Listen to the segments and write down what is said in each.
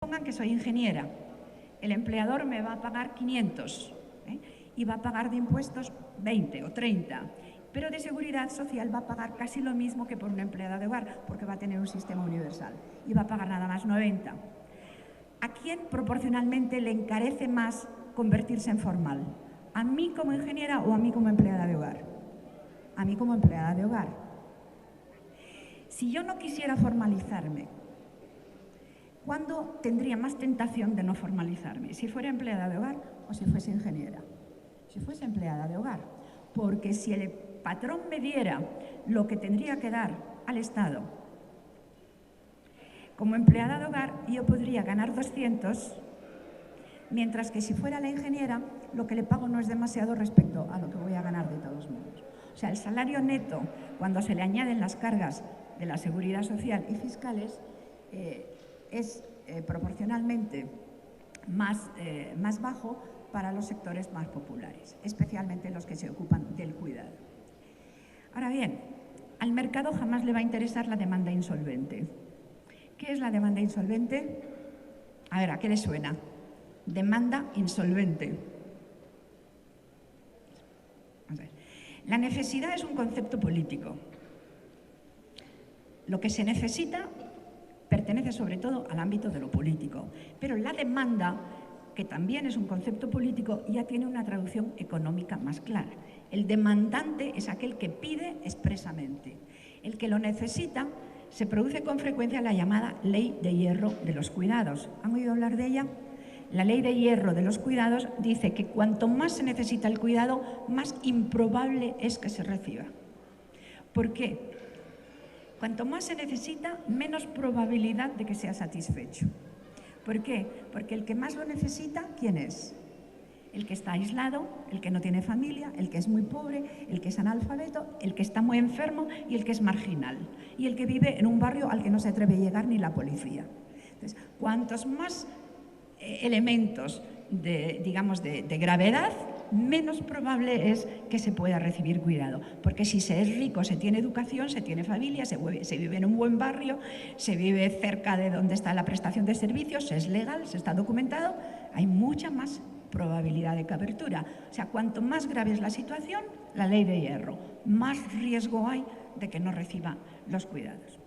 Pongan que soy ingeniera, el empleador me va a pagar 500 y va a pagar de impuestos 20 o 30, pero de seguridad social va a pagar casi lo mismo que por una empleada de hogar, porque va a tener un sistema universal y va a pagar nada más 90. ¿A quién proporcionalmente le encarece más convertirse en formal? ¿A mí como ingeniera o a mí como empleada de hogar? A mí como empleada de hogar. Si yo no quisiera formalizarme, ¿cuándo tendría más tentación de no formalizarme? ¿Si fuera empleada de hogar o si fuese ingeniera? Si fuese empleada de hogar. Porque si el patrón me diera lo que tendría que dar al Estado, como empleada de hogar yo podría ganar 200, mientras que si fuera la ingeniera lo que le pago no es demasiado respecto a lo que voy a ganar de todos modos. O sea, el salario neto, cuando se le añaden las cargas de la seguridad social y fiscales, es proporcionalmente más bajo para los sectores más populares, especialmente los que se ocupan del cuidado. Ahora bien, al mercado jamás le va a interesar la demanda insolvente. ¿Qué es la demanda insolvente? A ver, ¿a qué le suena? Demanda insolvente. La necesidad es un concepto político. Lo que se necesita pertenece sobre todo al ámbito de lo político, pero la demanda, que también es un concepto político, ya tiene una traducción económica más clara. El demandante es aquel que pide expresamente. El que lo necesita se produce con frecuencia la llamada ley de hierro de los cuidados. ¿Han oído hablar de ella? La ley de hierro de los cuidados dice que cuanto más se necesita el cuidado, más improbable es que se reciba. ¿Por qué? Cuanto más se necesita, menos probabilidad de que sea satisfecho. ¿Por qué? Porque el que más lo necesita, ¿quién es? El que está aislado, el que no tiene familia, el que es muy pobre, el que es analfabeto, el que está muy enfermo y el que es marginal. Y el que vive en un barrio al que no se atreve a llegar ni la policía. Entonces, cuantos más elementos de gravedad, menos probable es que se pueda recibir cuidado. Porque si se es rico, se tiene educación, se tiene familia, se vive en un buen barrio, se vive cerca de donde está la prestación de servicios, se es legal, se está documentado, hay mucha más probabilidad de cobertura. O sea, cuanto más grave es la situación, la ley de hierro, más riesgo hay de que no reciba los cuidados.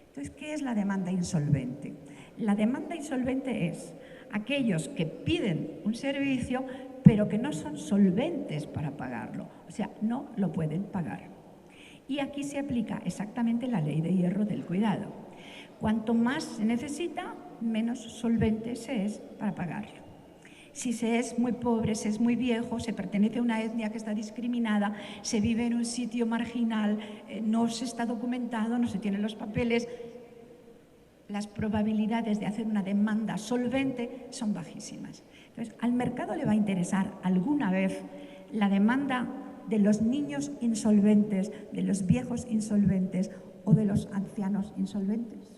Entonces, ¿qué es la demanda insolvente? La demanda insolvente es aquellos que piden un servicio pero que no son solventes para pagarlo, o sea, no lo pueden pagar. Y aquí se aplica exactamente la ley de hierro del cuidado. Cuanto más se necesita, menos solvente se es para pagarlo. Si se es muy pobre, se es muy viejo, se pertenece a una etnia que está discriminada, se vive en un sitio marginal, no se está documentado, no se tienen los papeles, las probabilidades de hacer una demanda solvente son bajísimas. Entonces, al mercado le va a interesar alguna vez la demanda de los niños insolventes, de los viejos insolventes o de los ancianos insolventes.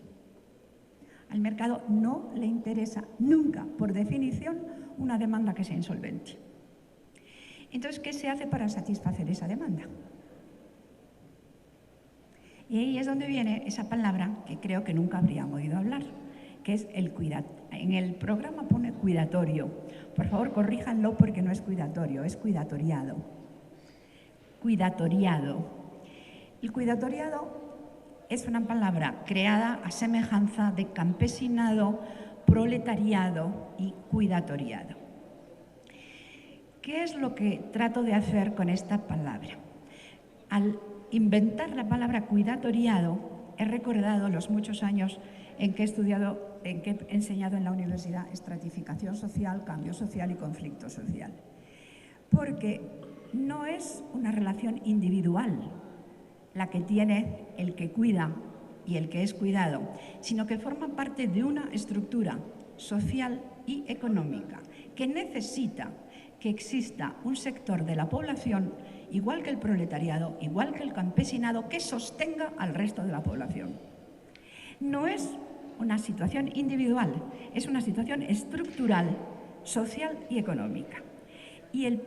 Al mercado no le interesa nunca, por definición, una demanda que sea insolvente. Entonces, ¿qué se hace para satisfacer esa demanda? Y ahí es donde viene esa palabra que creo que nunca habríamos oído hablar, que es el cuidado. En el programa pone cuidatorio. Por favor, corríjanlo porque no es cuidatorio, es cuidatoriado. Cuidatoriado. El cuidatoriado es una palabra creada a semejanza de campesinado, proletariado y cuidatoriado. ¿Qué es lo que trato de hacer con esta palabra? Al inventar la palabra cuidatoriado, he recordado los muchos años en que he enseñado en la universidad estratificación social, cambio social y conflicto social. Porque no es una relación individual la que tiene el que cuida y el que es cuidado, sino que forma parte de una estructura social y económica que necesita que exista un sector de la población, igual que el proletariado, igual que el campesinado, que sostenga al resto de la población. No es una situación individual, es una situación estructural, social y económica. Y el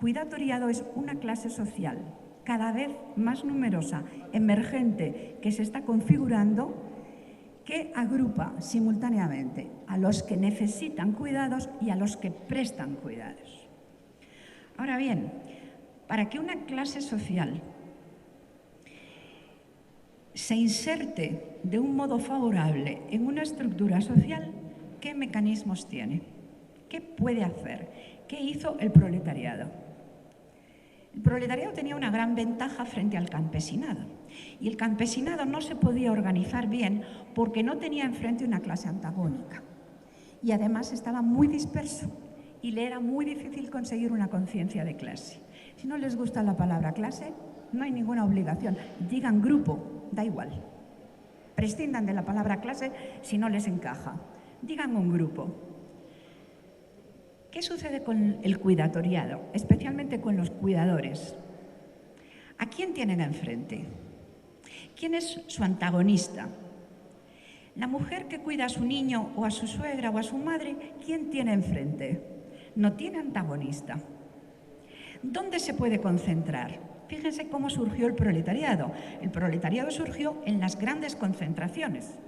cuidatoriado es una clase social cada vez más numerosa, emergente, que se está configurando que agrupa simultáneamente a los que necesitan cuidados y a los que prestan cuidados. Ahora bien, para que una clase social se inserte de un modo favorable en una estructura social, ¿qué mecanismos tiene? ¿Qué puede hacer? ¿Qué hizo el proletariado? El proletariado tenía una gran ventaja frente al campesinado. Y el campesinado no se podía organizar bien porque no tenía enfrente una clase antagónica. Y además estaba muy disperso y le era muy difícil conseguir una conciencia de clase. Si no les gusta la palabra clase, no hay ninguna obligación. Digan grupo, da igual. Prescindan de la palabra clase si no les encaja. Digan un grupo. ¿Qué sucede con el cuidatoriado, especialmente con los cuidadores? ¿A quién tienen enfrente? ¿Quién es su antagonista? La mujer que cuida a su niño o a su suegra o a su madre, ¿quién tiene enfrente? No tiene antagonista. ¿Dónde se puede concentrar? Fíjense cómo surgió el proletariado. El proletariado surgió en las grandes concentraciones.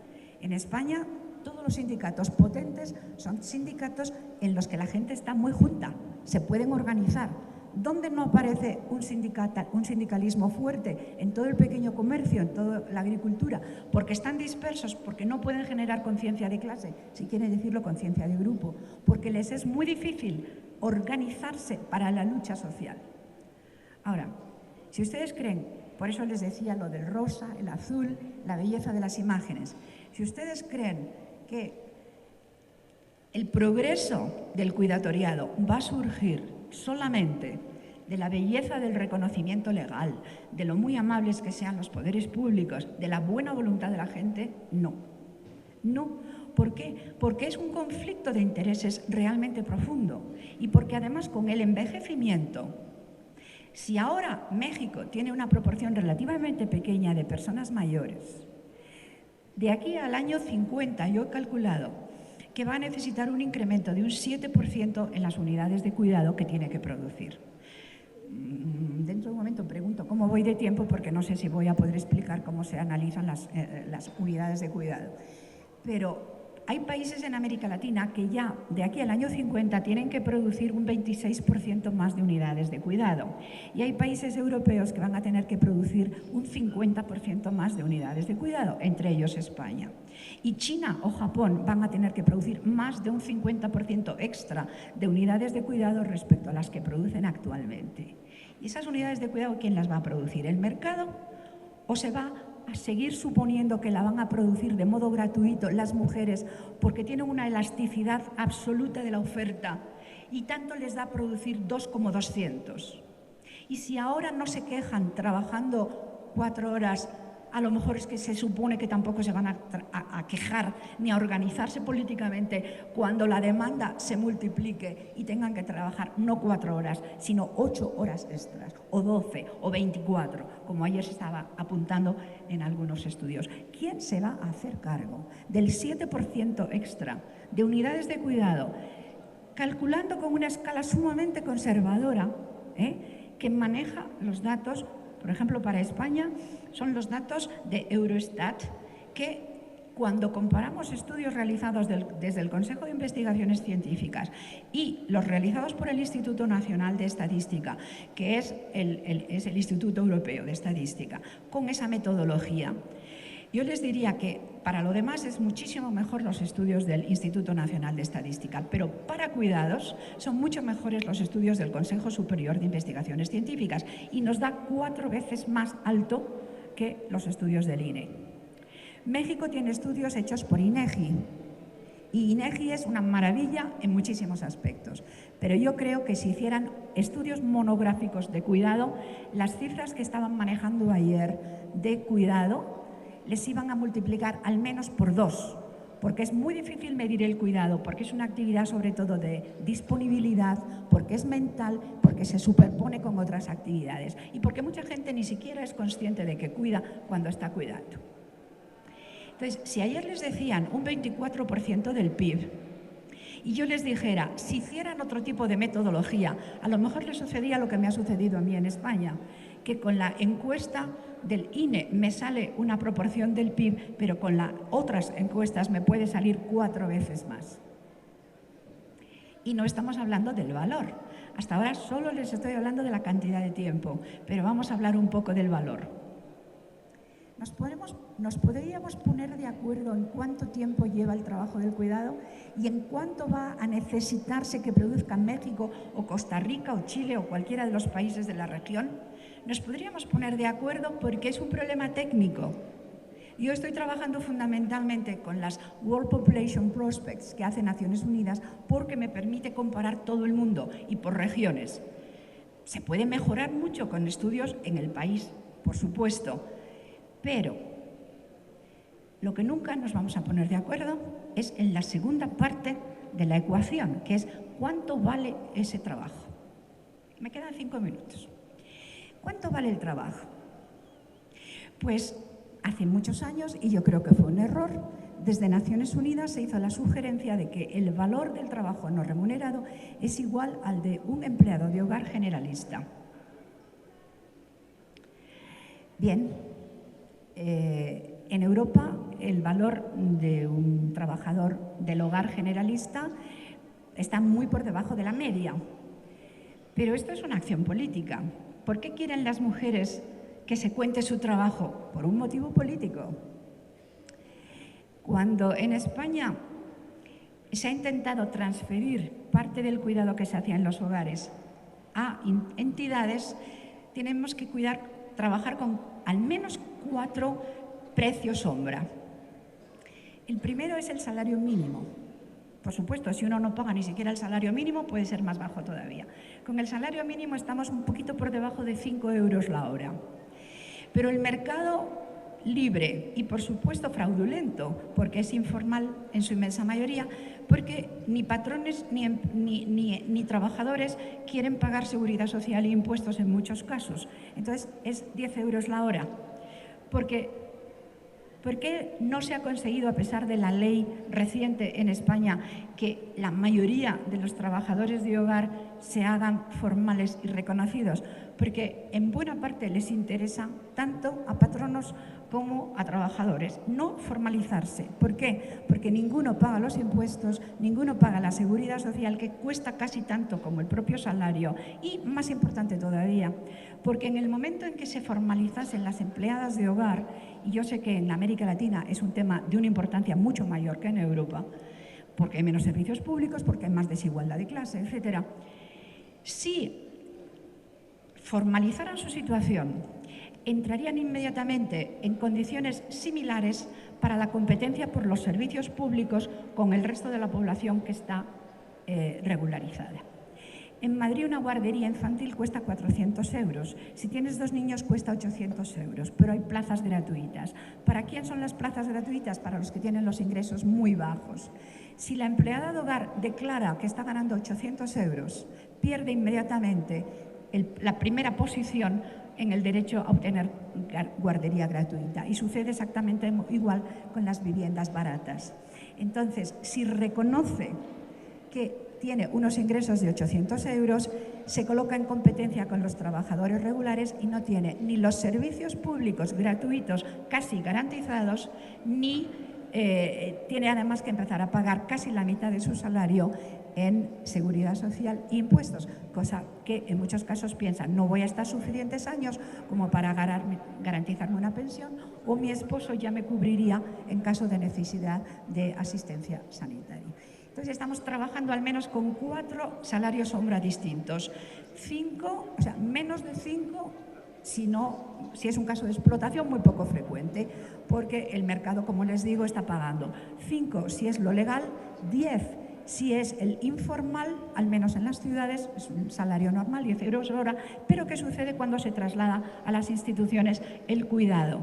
En España, todos los sindicatos potentes son sindicatos en los que la gente está muy junta, se pueden organizar. ¿Dónde no aparece un sindicalismo fuerte? En todo el pequeño comercio, en toda la agricultura, porque están dispersos, porque no pueden generar conciencia de clase, si quiere decirlo conciencia de grupo, porque les es muy difícil organizarse para la lucha social. Ahora, si ustedes creen, por eso les decía lo del rosa, el azul, la belleza de las imágenes, si ustedes creen que el progreso del cuidatoriado va a surgir solamente de la belleza del reconocimiento legal, de lo muy amables que sean los poderes públicos, de la buena voluntad de la gente, no. No. ¿Por qué? Porque es un conflicto de intereses realmente profundo y porque además con el envejecimiento, si ahora México tiene una proporción relativamente pequeña de personas mayores, de aquí al año 50 yo he calculado que va a necesitar un incremento de un 7% en las unidades de cuidado que tiene que producir. Dentro de un momento pregunto cómo voy de tiempo porque no sé si voy a poder explicar cómo se analizan las unidades de cuidado. Pero hay países en América Latina que ya de aquí al año 50 tienen que producir un 26% más de unidades de cuidado. Y hay países europeos que van a tener que producir un 50% más de unidades de cuidado, entre ellos España. Y China o Japón van a tener que producir más de un 50% extra de unidades de cuidado respecto a las que producen actualmente. ¿Y esas unidades de cuidado quién las va a producir? ¿El mercado? ¿O se va a seguir suponiendo que la van a producir de modo gratuito las mujeres porque tienen una elasticidad absoluta de la oferta y tanto les da a producir 2 como 200? Y si ahora no se quejan trabajando 4 horas, a lo mejor es que se supone que tampoco se van a quejar ni a organizarse políticamente cuando la demanda se multiplique y tengan que trabajar no 4 horas, sino 8 horas extras, o 12, o 24, como ayer se estaba apuntando en algunos estudios. ¿Quién se va a hacer cargo del 7% extra de unidades de cuidado, calculando con una escala sumamente conservadora, que maneja los datos? Por ejemplo, para España son los datos de Eurostat que cuando comparamos estudios realizados desde el Consejo de Investigaciones Científicas y los realizados por el Instituto Nacional de Estadística, que es el Instituto Europeo de Estadística, con esa metodología, yo les diría que para lo demás es muchísimo mejor los estudios del Instituto Nacional de Estadística, pero para cuidados son mucho mejores los estudios del Consejo Superior de Investigaciones Científicas y nos da 4 veces más alto que los estudios del INE. México tiene estudios hechos por INEGI y INEGI es una maravilla en muchísimos aspectos, pero yo creo que si hicieran estudios monográficos de cuidado, las cifras que estaban manejando ayer de cuidado les iban a multiplicar al menos por 2, porque es muy difícil medir el cuidado, porque es una actividad sobre todo de disponibilidad, porque es mental, porque se superpone con otras actividades y porque mucha gente ni siquiera es consciente de que cuida cuando está cuidando. Entonces, si ayer les decían un 24% del PIB y yo les dijera, si hicieran otro tipo de metodología, a lo mejor les sucedía lo que me ha sucedido a mí en España, que con la encuesta del INE me sale una proporción del PIB, pero con las otras encuestas me puede salir 4 veces más. Y no estamos hablando del valor. Hasta ahora solo les estoy hablando de la cantidad de tiempo, pero vamos a hablar un poco del valor. ¿Nos podríamos poner de acuerdo en cuánto tiempo lleva el trabajo del cuidado y en cuánto va a necesitarse que produzca México o Costa Rica o Chile o cualquiera de los países de la región? Nos podríamos poner de acuerdo porque es un problema técnico. Yo estoy trabajando fundamentalmente con las World Population Prospects que hace Naciones Unidas porque me permite comparar todo el mundo y por regiones. Se puede mejorar mucho con estudios en el país, por supuesto, pero lo que nunca nos vamos a poner de acuerdo es en la segunda parte de la ecuación, que es cuánto vale ese trabajo. Me quedan 5 minutos. ¿Cuánto vale el trabajo? Pues hace muchos años, y yo creo que fue un error, desde Naciones Unidas se hizo la sugerencia de que el valor del trabajo no remunerado es igual al de un empleado de hogar generalista. Bien, en Europa el valor de un trabajador del hogar generalista está muy por debajo de la media. Pero esto es una acción política. ¿Por qué quieren las mujeres que se cuente su trabajo? Por un motivo político. Cuando en España se ha intentado transferir parte del cuidado que se hacía en los hogares a entidades, tenemos que trabajar con al menos 4 precios sombra. El primero es el salario mínimo. Por supuesto, si uno no paga ni siquiera el salario mínimo, puede ser más bajo todavía. Con el salario mínimo estamos un poquito por debajo de 5 euros la hora. Pero el mercado libre y, por supuesto, fraudulento, porque es informal en su inmensa mayoría, porque ni patrones ni trabajadores quieren pagar seguridad social e impuestos en muchos casos. Entonces, es 10 euros la hora. ¿Por qué no se ha conseguido, a pesar de la ley reciente en España, que la mayoría de los trabajadores de hogar se hagan formales y reconocidos? Porque en buena parte les interesa tanto a patronos como a trabajadores no formalizarse. ¿Por qué? Porque ninguno paga los impuestos, ninguno paga la seguridad social, que cuesta casi tanto como el propio salario, y más importante todavía, porque en el momento en que se formalizasen las empleadas de hogar, y yo sé que en América Latina es un tema de una importancia mucho mayor que en Europa, porque hay menos servicios públicos, porque hay más desigualdad de clase, etc. Si formalizaran su situación, entrarían inmediatamente en condiciones similares para la competencia por los servicios públicos con el resto de la población que está regularizada. En Madrid una guardería infantil cuesta 400 euros. Si tienes 2 niños cuesta 800 euros, pero hay plazas gratuitas. ¿Para quién son las plazas gratuitas? Para los que tienen los ingresos muy bajos. Si la empleada de hogar declara que está ganando 800 euros, pierde inmediatamente la primera posición en el derecho a obtener guardería gratuita. Y sucede exactamente igual con las viviendas baratas. Entonces, si reconoce que tiene unos ingresos de 800 euros, se coloca en competencia con los trabajadores regulares y no tiene ni los servicios públicos gratuitos casi garantizados, ni tiene además que empezar a pagar casi la mitad de su salario en seguridad social e impuestos, cosa que en muchos casos piensan: no voy a estar suficientes años como para garantizarme una pensión, o mi esposo ya me cubriría en caso de necesidad de asistencia sanitaria. Entonces estamos trabajando al menos con 4 salarios sombra distintos. 5, o sea, menos de 5, si es un caso de explotación muy poco frecuente, porque el mercado, como les digo, está pagando. 5 si es lo legal, 10 si es el informal, al menos en las ciudades, es un salario normal, 10 euros hora, pero ¿qué sucede cuando se traslada a las instituciones el cuidado?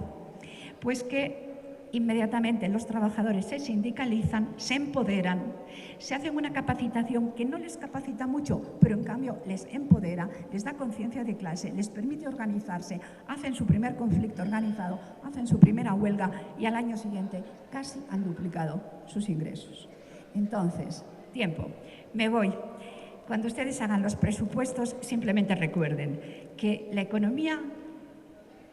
Pues que inmediatamente los trabajadores se sindicalizan, se empoderan, se hacen una capacitación que no les capacita mucho, pero en cambio les empodera, les da conciencia de clase, les permite organizarse, hacen su primer conflicto organizado, hacen su primera huelga y al año siguiente casi han duplicado sus ingresos. Entonces, tiempo. Me voy. Cuando ustedes hagan los presupuestos, simplemente recuerden que la economía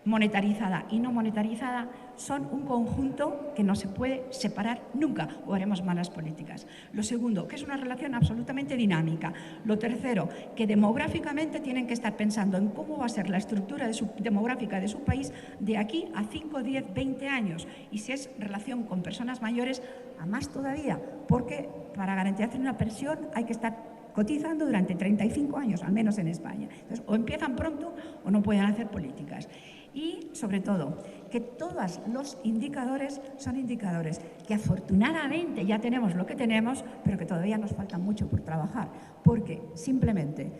monetarizada y no monetarizada son un conjunto que no se puede separar nunca o haremos malas políticas. Lo segundo, que es una relación absolutamente dinámica. Lo tercero, que demográficamente tienen que estar pensando en cómo va a ser la estructura demográfica de su país de aquí a 5, 10, 20 años. Y si es relación con personas mayores, a más todavía, porque para garantizar una pensión hay que estar cotizando durante 35 años, al menos en España. Entonces, o empiezan pronto o no pueden hacer políticas. Y, sobre todo, que todos los indicadores son indicadores que afortunadamente ya tenemos lo que tenemos, pero que todavía nos falta mucho por trabajar, porque simplemente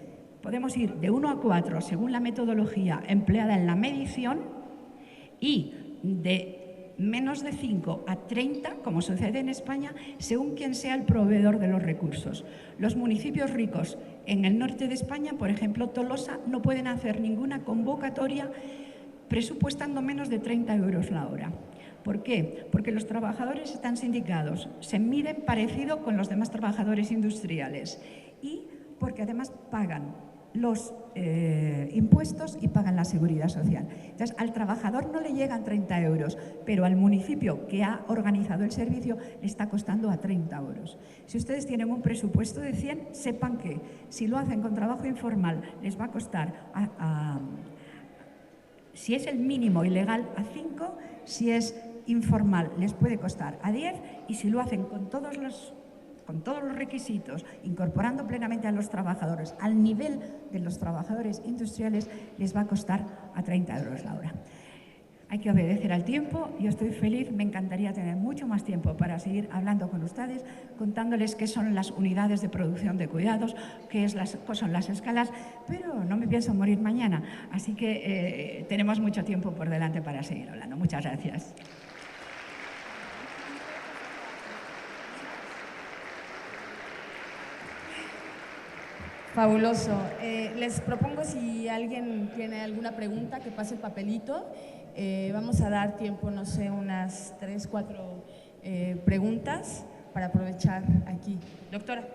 podemos ir de 1 a 4 según la metodología empleada en la medición y de menos de 5 a 30, como sucede en España, según quien sea el proveedor de los recursos. Los municipios ricos en el norte de España, por ejemplo, Tolosa, no pueden hacer ninguna convocatoria presupuestando menos de 30 euros la hora. ¿Por qué? Porque los trabajadores están sindicados, se miden parecido con los demás trabajadores industriales y porque además pagan los impuestos y pagan la seguridad social. Entonces, al trabajador no le llegan 30 euros, pero al municipio que ha organizado el servicio le está costando a 30 euros. Si ustedes tienen un presupuesto de 100, sepan que si lo hacen con trabajo informal les va a costar si es el mínimo ilegal, a 5, si es informal les puede costar a 10 y si lo hacen con todos los requisitos, incorporando plenamente a los trabajadores al nivel de los trabajadores industriales, les va a costar a 30 euros la hora. Hay que obedecer al tiempo. Yo estoy feliz, me encantaría tener mucho más tiempo para seguir hablando con ustedes, contándoles qué son las unidades de producción de cuidados, qué son las escalas, pero no me pienso morir mañana, así que tenemos mucho tiempo por delante para seguir hablando. Muchas gracias. Fabuloso. Les propongo, si alguien tiene alguna pregunta, que pase el papelito. Vamos a dar tiempo, no sé, unas 3, 4 preguntas para aprovechar aquí. Doctora.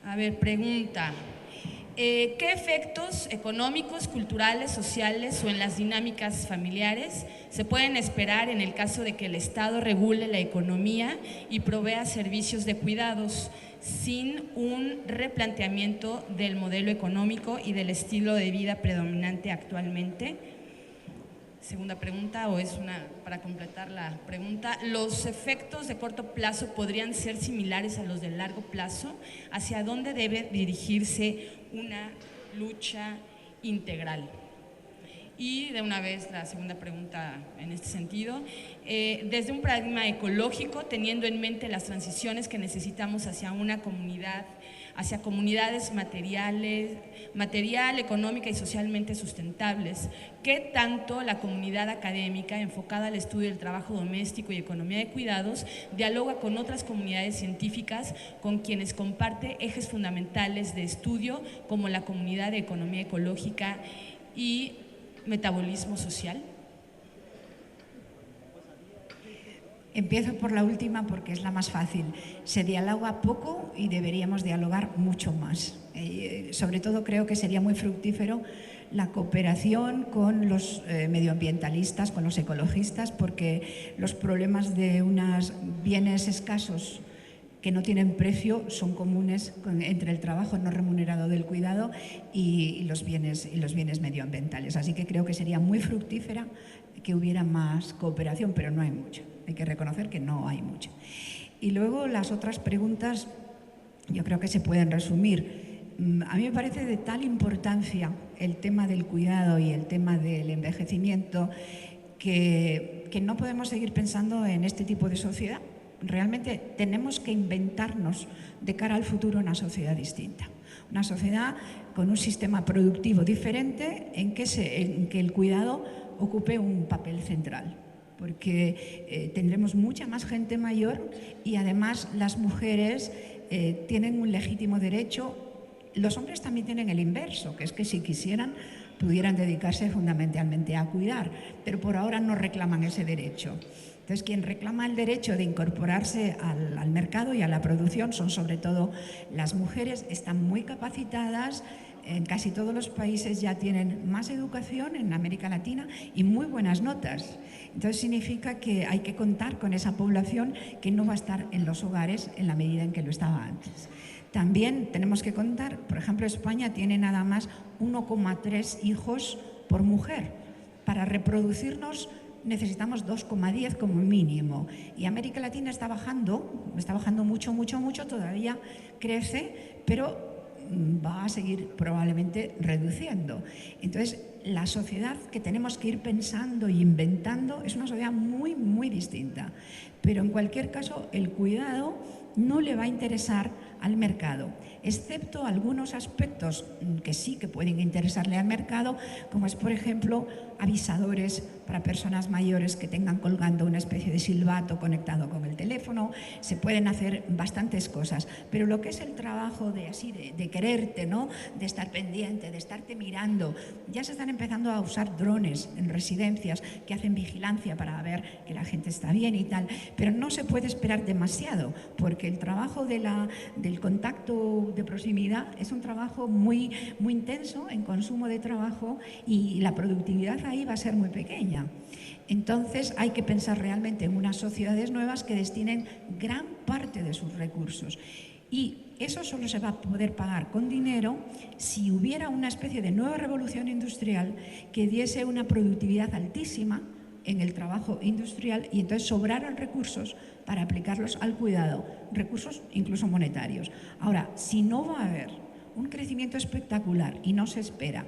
A ver, pregunta. ¿Qué efectos económicos, culturales, sociales o en las dinámicas familiares se pueden esperar en el caso de que el Estado regule la economía y provea servicios de cuidados sin un replanteamiento del modelo económico y del estilo de vida predominante actualmente? Segunda pregunta, o es una para completar la pregunta. ¿Los efectos de corto plazo podrían ser similares a los de largo plazo? ¿Hacia dónde debe dirigirse una lucha integral? Y de una vez la segunda pregunta en este sentido, desde un paradigma ecológico, teniendo en mente las transiciones que necesitamos hacia una comunidad, hacia comunidades material, económica y socialmente sustentables, ¿qué tanto la comunidad académica enfocada al estudio del trabajo doméstico y economía de cuidados dialoga con otras comunidades científicas con quienes comparte ejes fundamentales de estudio como la comunidad de economía ecológica y metabolismo social? Empiezo por la última porque es la más fácil. Se dialoga poco y deberíamos dialogar mucho más. Sobre todo creo que sería muy fructífero la cooperación con los medioambientalistas, con los ecologistas, porque los problemas de unos bienes escasos que no tienen precio son comunes entre el trabajo no remunerado del cuidado y los bienes medioambientales. Así que creo que sería muy fructífera que hubiera más cooperación, pero no hay mucho. Hay que reconocer que no hay mucho. Y luego las otras preguntas yo creo que se pueden resumir. A mí me parece de tal importancia el tema del cuidado y el tema del envejecimiento que no podemos seguir pensando en este tipo de sociedad, realmente tenemos que inventarnos de cara al futuro una sociedad distinta. Una sociedad con un sistema productivo diferente en que el cuidado ocupe un papel central. Porque tendremos mucha más gente mayor y además las mujeres tienen un legítimo derecho. Los hombres también tienen el inverso, que es que si quisieran pudieran dedicarse fundamentalmente a cuidar, pero por ahora no reclaman ese derecho. Entonces, quien reclama el derecho de incorporarse al mercado y a la producción son sobre todo las mujeres. Están muy capacitadas, en casi todos los países ya tienen más educación, en América Latina, y muy buenas notas. Entonces significa que hay que contar con esa población que no va a estar en los hogares en la medida en que lo estaba antes. También tenemos que contar, por ejemplo, España tiene nada más 1,3 hijos por mujer. Para reproducirnos necesitamos 2,10 como mínimo. Y América Latina está bajando mucho, todavía crece, pero va a seguir probablemente reduciendo. Entonces, la sociedad que tenemos que ir pensando y inventando es una sociedad muy, muy distinta. Pero en cualquier caso, el cuidado no le va a interesar al mercado, excepto algunos aspectos que sí que pueden interesarle al mercado, como es, por ejemplo, avisadores para personas mayores que tengan colgando una especie de silbato conectado con el teléfono. Se pueden hacer bastantes cosas, pero lo que es el trabajo de quererte, ¿no?, de estar pendiente, de estarte mirando, ya se están empezando a usar drones en residencias que hacen vigilancia para ver que la gente está bien y tal, pero no se puede esperar demasiado, porque el trabajo del contacto de proximidad es un trabajo muy, muy intenso en consumo de trabajo y la productividad ahí va a ser muy pequeña. Entonces hay que pensar realmente en unas sociedades nuevas que destinen gran parte de sus recursos. Y eso solo se va a poder pagar con dinero si hubiera una especie de nueva revolución industrial que diese una productividad altísima en el trabajo industrial y entonces sobraran recursos para aplicarlos al cuidado, recursos incluso monetarios. Ahora, si no va a haber un crecimiento espectacular y no se espera,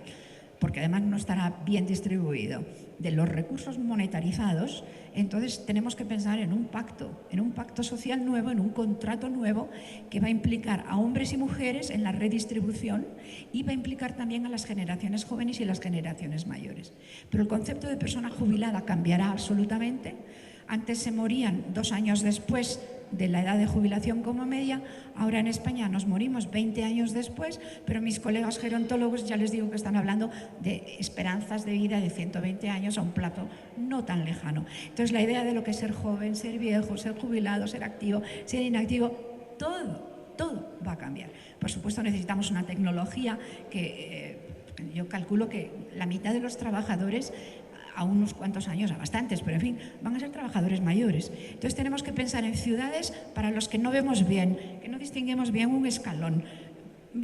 porque además no estará bien distribuido, de los recursos monetarizados, entonces tenemos que pensar en un pacto social nuevo, en un contrato nuevo que va a implicar a hombres y mujeres en la redistribución y va a implicar también a las generaciones jóvenes y las generaciones mayores. Pero el concepto de persona jubilada cambiará absolutamente. Antes se morían 2 años después de la edad de jubilación como media, ahora en España nos morimos 20 años después, pero mis colegas gerontólogos ya les digo que están hablando de esperanzas de vida de 120 años a un plazo no tan lejano. Entonces la idea de lo que es ser joven, ser viejo, ser jubilado, ser activo, ser inactivo, todo va a cambiar. Por supuesto necesitamos una tecnología que yo calculo que la mitad de los trabajadores a unos cuantos años, a bastantes, pero en fin, van a ser trabajadores mayores. Entonces tenemos que pensar en ciudades para los que no vemos bien, que no distinguimos bien un escalón,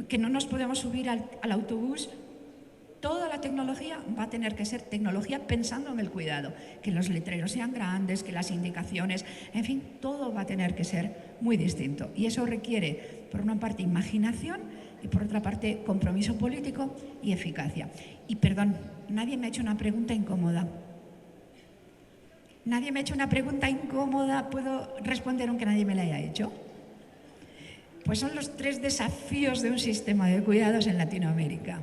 que no nos podemos subir al autobús. Toda la tecnología va a tener que ser tecnología pensando en el cuidado, que los letreros sean grandes, que las indicaciones, en fin, todo va a tener que ser muy distinto. Y eso requiere, por una parte, imaginación y por otra parte, compromiso político y eficacia. Y perdón, nadie me ha hecho una pregunta incómoda. Nadie me ha hecho una pregunta incómoda, ¿puedo responder aunque nadie me la haya hecho? Pues son los 3 desafíos de un sistema de cuidados en Latinoamérica.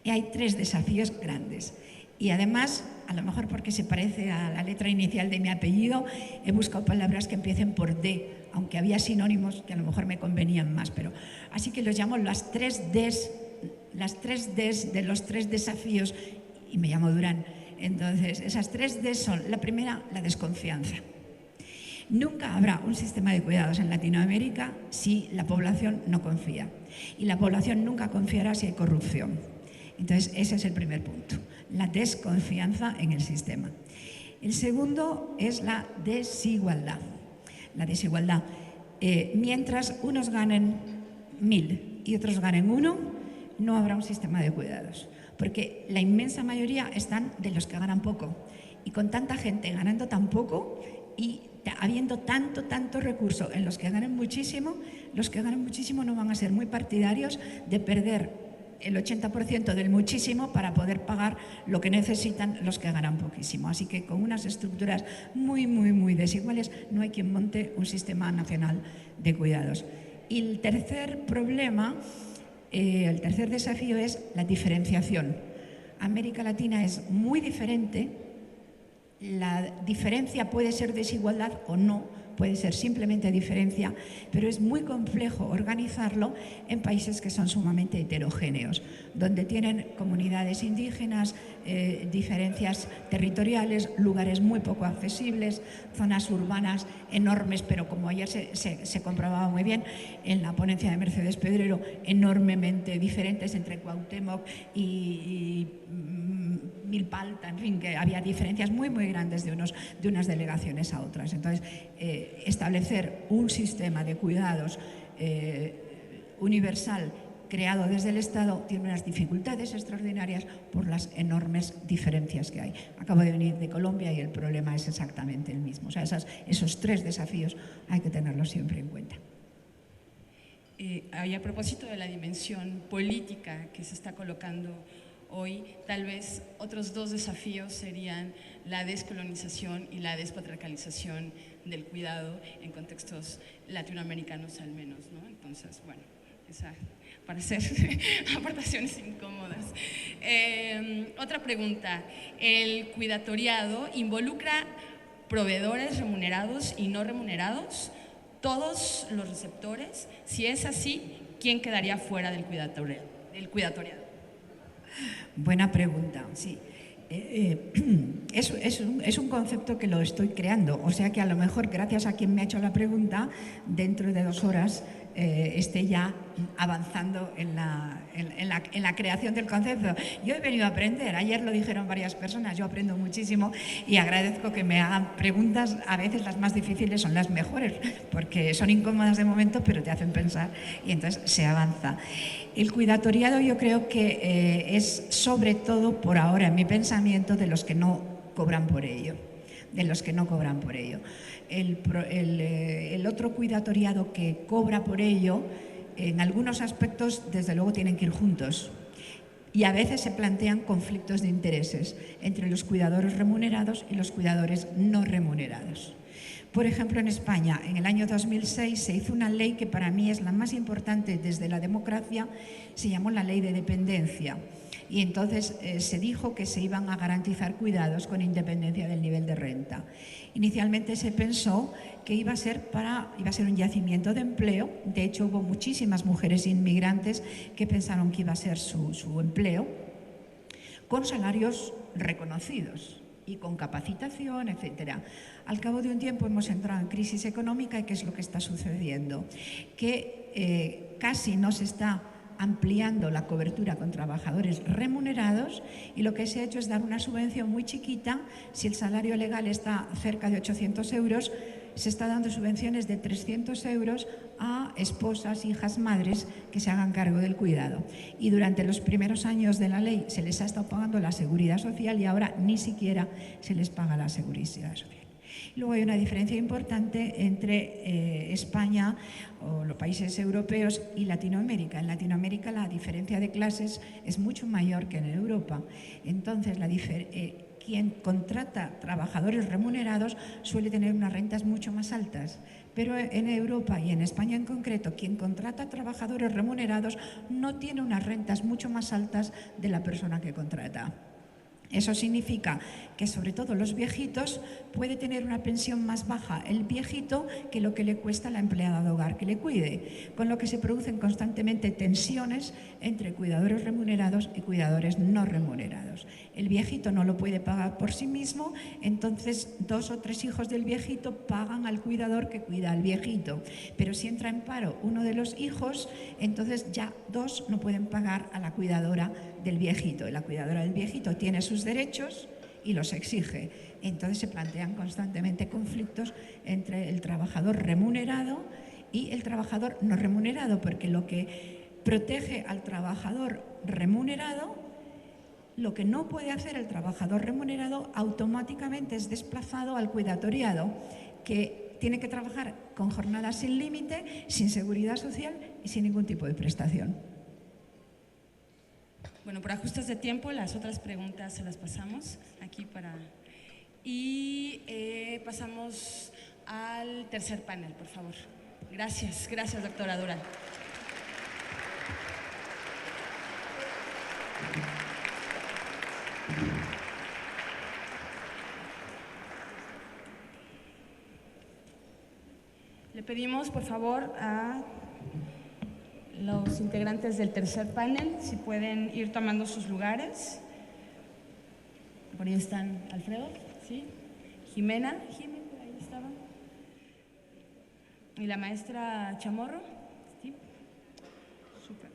Y hay 3 desafíos grandes. Y además, a lo mejor porque se parece a la letra inicial de mi apellido, he buscado palabras que empiecen por D, aunque había sinónimos que a lo mejor me convenían más. Pero así que los llamo las 3 Ds, las 3 Ds de los 3 desafíos, y me llamo Durán. Entonces, esas 3 Ds son, la primera, la desconfianza. Nunca habrá un sistema de cuidados en Latinoamérica si la población no confía. Y la población nunca confiará si hay corrupción. Entonces, ese es el primer punto, la desconfianza en el sistema. El segundo es la desigualdad. La desigualdad. Mientras unos ganen 1.000 y otros ganen 1, no habrá un sistema de cuidados, porque la inmensa mayoría están de los que ganan poco. Y con tanta gente ganando tan poco y habiendo tanto recurso en los que ganan muchísimo, los que ganan muchísimo no van a ser muy partidarios de perder el 80% del muchísimo para poder pagar lo que necesitan los que ganan poquísimo. Así que con unas estructuras muy, muy, muy desiguales no hay quien monte un sistema nacional de cuidados. Y el tercer problema, el tercer desafío es la diferenciación. América Latina es muy diferente. La diferencia puede ser desigualdad o no, puede ser simplemente diferencia, pero es muy complejo organizarlo en países que son sumamente heterogéneos, donde tienen comunidades indígenas, diferencias territoriales, lugares muy poco accesibles, zonas urbanas enormes, pero como ayer se comprobaba muy bien en la ponencia de Mercedes Pedrero, enormemente diferentes entre Cuauhtémoc y Milpalta, en fin, que había diferencias muy, muy grandes de unas delegaciones a otras. Entonces, establecer un sistema de cuidados universal creado desde el Estado tiene unas dificultades extraordinarias por las enormes diferencias que hay. Acabo de venir de Colombia y el problema es exactamente el mismo. O sea, esos tres desafíos hay que tenerlos siempre en cuenta. Y a propósito de la dimensión política que se está colocando hoy, tal vez otros dos desafíos serían la descolonización y la despatriarcalización del cuidado en contextos latinoamericanos al menos, ¿no? Entonces, bueno, para hacer aportaciones incómodas. Otra pregunta, ¿el cuidatoriado involucra proveedores remunerados y no remunerados? ¿Todos los receptores? Si es así, ¿quién quedaría fuera del cuidatoriado? Buena pregunta, sí. Es un concepto que lo estoy creando, o sea que a lo mejor gracias a quien me ha hecho la pregunta, dentro de 2 horas esté ya avanzando en la creación del concepto. Yo he venido a aprender, ayer lo dijeron varias personas, yo aprendo muchísimo y agradezco que me hagan preguntas, a veces las más difíciles son las mejores, porque son incómodas de momento, pero te hacen pensar y entonces se avanza. El cuidatoriado yo creo que es sobre todo por ahora en mi pensamiento de los que no cobran por ello, El otro cuidatoriado que cobra por ello, en algunos aspectos desde luego tienen que ir juntos y a veces se plantean conflictos de intereses entre los cuidadores remunerados y los cuidadores no remunerados. Por ejemplo, en España, en el año 2006 se hizo una ley que para mí es la más importante desde la democracia, se llamó la Ley de Dependencia. Y entonces se dijo que se iban a garantizar cuidados con independencia del nivel de renta. Inicialmente se pensó que iba a ser un yacimiento de empleo. De hecho, hubo muchísimas mujeres inmigrantes que pensaron que iba a ser su empleo, con salarios reconocidos y con capacitación, etcétera. Al cabo de un tiempo hemos entrado en crisis económica y ¿qué es lo que está sucediendo? Que casi no se está ampliando la cobertura con trabajadores remunerados y lo que se ha hecho es dar una subvención muy chiquita. Si el salario legal está cerca de 800 euros, se está dando subvenciones de 300 euros a esposas, hijas, madres que se hagan cargo del cuidado. Y durante los primeros años de la ley se les ha estado pagando la seguridad social y ahora ni siquiera se les paga la seguridad social. Luego hay una diferencia importante entre España o los países europeos y Latinoamérica. En Latinoamérica la diferencia de clases es mucho mayor que en Europa. Entonces, quien contrata trabajadores remunerados suele tener unas rentas mucho más altas. Pero en Europa y en España en concreto, quien contrata trabajadores remunerados no tiene unas rentas mucho más altas de la persona que contrata. Eso significa que sobre todo los viejitos puede tener una pensión más baja el viejito que lo que le cuesta a la empleada de hogar que le cuide, con lo que se producen constantemente tensiones entre cuidadores remunerados y cuidadores no remunerados. El viejito no lo puede pagar por sí mismo, entonces 2 o 3 hijos del viejito pagan al cuidador que cuida al viejito. Pero si entra en paro uno de los hijos, entonces ya 2 no pueden pagar a la cuidadora del viejito. Y la cuidadora del viejito tiene sus derechos y los exige. Entonces se plantean constantemente conflictos entre el trabajador remunerado y el trabajador no remunerado, porque lo que protege al trabajador remunerado, lo que no puede hacer el trabajador remunerado automáticamente es desplazado al cuidatoriado, que tiene que trabajar con jornadas sin límite, sin seguridad social y sin ningún tipo de prestación. Bueno, por ajustes de tiempo, las otras preguntas se las pasamos aquí para… Y pasamos al tercer panel, por favor. Gracias, gracias, doctora Durán. Le pedimos, por favor, a los integrantes del tercer panel si pueden ir tomando sus lugares. Por ahí están Alfredo, ¿sí? Jimena, por ahí estaba. Y la maestra Chamorro, ¿sí? Súper.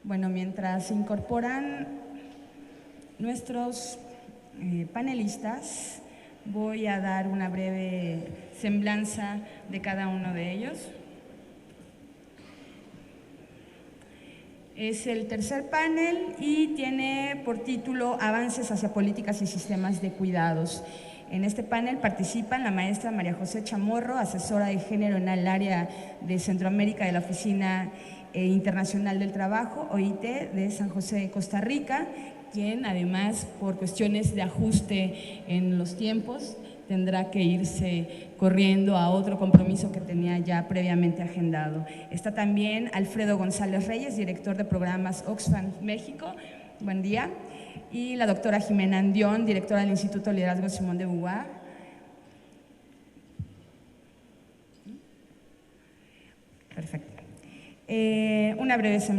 Bueno, mientras se incorporan nuestros panelistas, voy a dar una breve semblanza de cada uno de ellos. Es el tercer panel y tiene por título Avances hacia políticas y sistemas de cuidados. En este panel participan la maestra María José Chamorro, asesora de género en el área de Centroamérica de la Oficina Internacional del Trabajo, OIT, de San José, Costa Rica, quien además por cuestiones de ajuste en los tiempos tendrá que irse corriendo a otro compromiso que tenía ya previamente agendado. Está también Alfredo González Reyes, director de programas Oxfam México. Buen día. Y la doctora Jimena Andión, directora del Instituto de Liderazgo Simón de Beauvoir. Perfecto. Una breve semblanza.